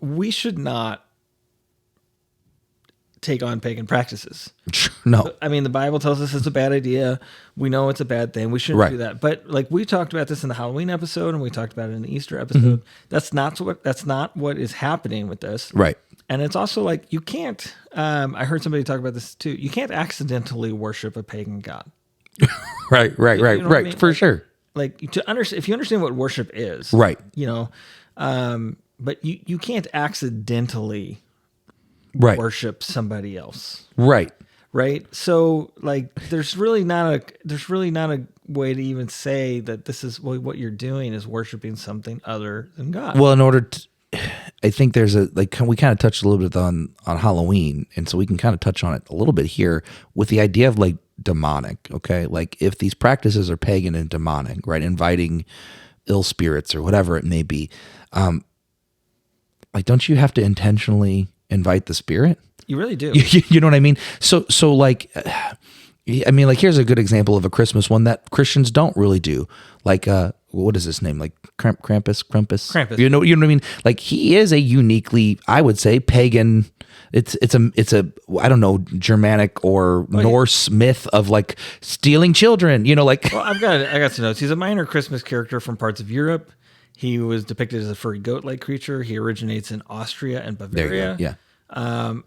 we should not take on pagan practices. No. I mean, the Bible tells us it's a bad idea. We know it's a bad thing. We shouldn't Right. do that. But like we talked about this in the Halloween episode, and we talked about it in the Easter episode. That's not what is happening with this. Right. And it's also like you can't. I heard somebody talk about this too. You can't accidentally worship a pagan god. Right. You know what I mean? For sure. Like to understand, if you understand what worship is, Right. You know, but you can't accidentally worship somebody else. Right. Right. So like, there's really not a way to even say that this is what you're doing is worshiping something other than God. Well, in order to, I think there's we kind of touched a little bit on Halloween. And so we can kind of touch on it a little bit here with the idea of like demonic. Okay. Like if these practices are pagan and demonic, right? Inviting ill spirits or whatever it may be. Like, don't you have to intentionally invite the spirit? You really do. You know what I mean? So like, I mean, like, here's a good example of a Christmas one that Christians don't really do. Like, what is his name? Like Krampus. You know what I mean? Like, he is a uniquely, I would say, pagan. It's a I don't know, Germanic or Norse myth of like stealing children. You know, like. Well, I got some notes. He's a minor Christmas character from parts of Europe. He was depicted as a furry goat-like creature. He originates in Austria and Bavaria. There you go. Yeah.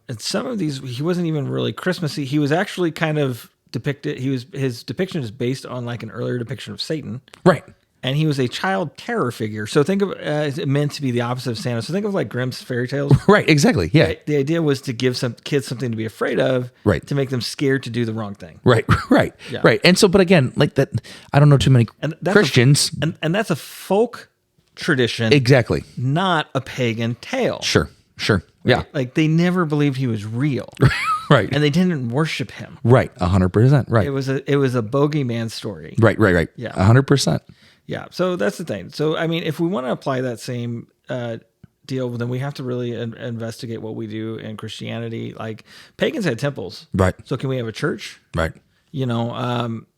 And some of these, he wasn't even really Christmassy. He was actually kind of depicted. His depiction is based on like an earlier depiction of Satan. Right. And he was a child terror figure. So think of it meant to be the opposite of Santa. So think of like Grimm's fairy tales. Right. Exactly. Yeah. Right? The idea was to give some kids something to be afraid of. Right. To make them scared to do the wrong thing. Right. Right. Yeah. Right. And so, but again, like that, I don't know too many Christians. And that's a folk tradition. Exactly. Not a pagan tale. Sure. Yeah. Like they never believed he was real. Right. And they didn't worship him. Right. 100%. Right. It was a bogeyman story. Right. Yeah. 100%. Yeah. So that's the thing. So, I mean, if we want to apply that same deal, then we have to really investigate what we do in Christianity. Like pagans had temples. Right. So can we have a church? Right.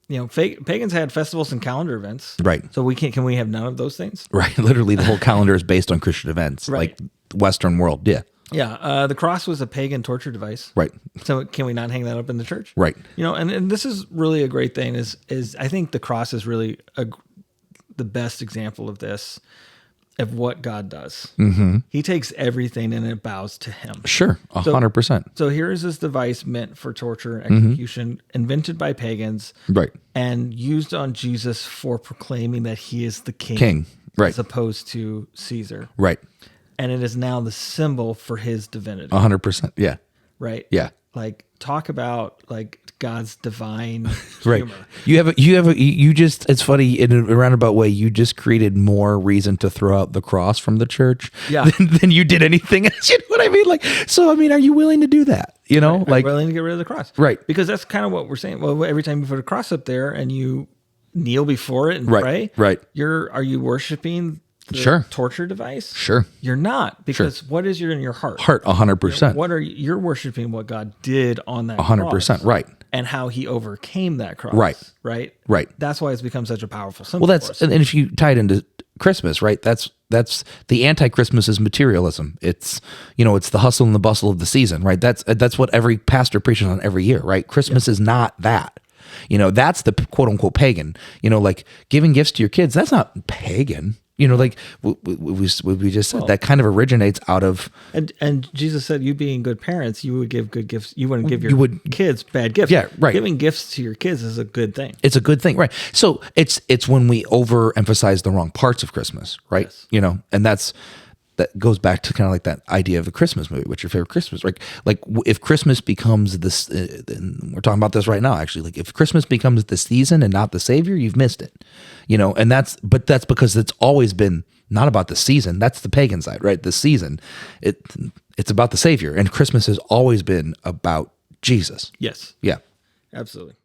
Pagans had festivals and calendar events. Right. So can we have none of those things? Right. Literally the whole calendar is based on Christian events. Right. Like Western world. Yeah. Yeah. The cross was a pagan torture device. Right. So can we not hang that up in the church? Right. And this is really a great thing is I think the cross is really the best example of this, of what God does. Mm-hmm. He takes everything and it bows to him. Sure. 100%. So here is this device meant for torture and execution, invented by pagans. Right. And used on Jesus for proclaiming that he is the king. Right. As opposed to Caesar. Right. And it is now the symbol for his divinity. 100%. Yeah. Right. Yeah. Like talk about like God's divine right. humor. You just, it's funny in a roundabout way, you just created more reason to throw out the cross from the church than you did anything else. You know what I mean? Like, so, I mean, are you willing to do that? You know, right. like willing to get rid of the cross. Right. Because that's kind of what we're saying. Well, every time you put a cross up there and you kneel before it and right. pray, right. Are you worshiping the torture device? Sure. You're not, because what is in your heart? 100%. You're worshiping what God did on that 100%. cross. Right. And how he overcame that cross. Right. Right. That's why it's become such a powerful symbol. Well, and if you tie it into Christmas, right? That's the anti-Christmas is materialism. It's, it's the hustle and the bustle of the season, right? That's what every pastor preaches on every year, right? Christmas is not that. That's the quote unquote pagan, like giving gifts to your kids. That's not pagan. Like we just said, that kind of originates out of. And Jesus said, you being good parents, you would give good gifts. You wouldn't give your kids bad gifts. Yeah, right. Giving gifts to your kids is a good thing. It's a good thing, right? So it's when we overemphasize the wrong parts of Christmas, right? Yes. And that goes back to kind of like that idea of the Christmas movie. What's your favorite Christmas? Like if Christmas becomes this, and we're talking about this right now, actually, like if Christmas becomes the season and not the savior, you've missed it, and that's because it's always been not about the season. That's the pagan side, right? The season, it's about the savior, and Christmas has always been about Jesus. Yes. Yeah. Absolutely.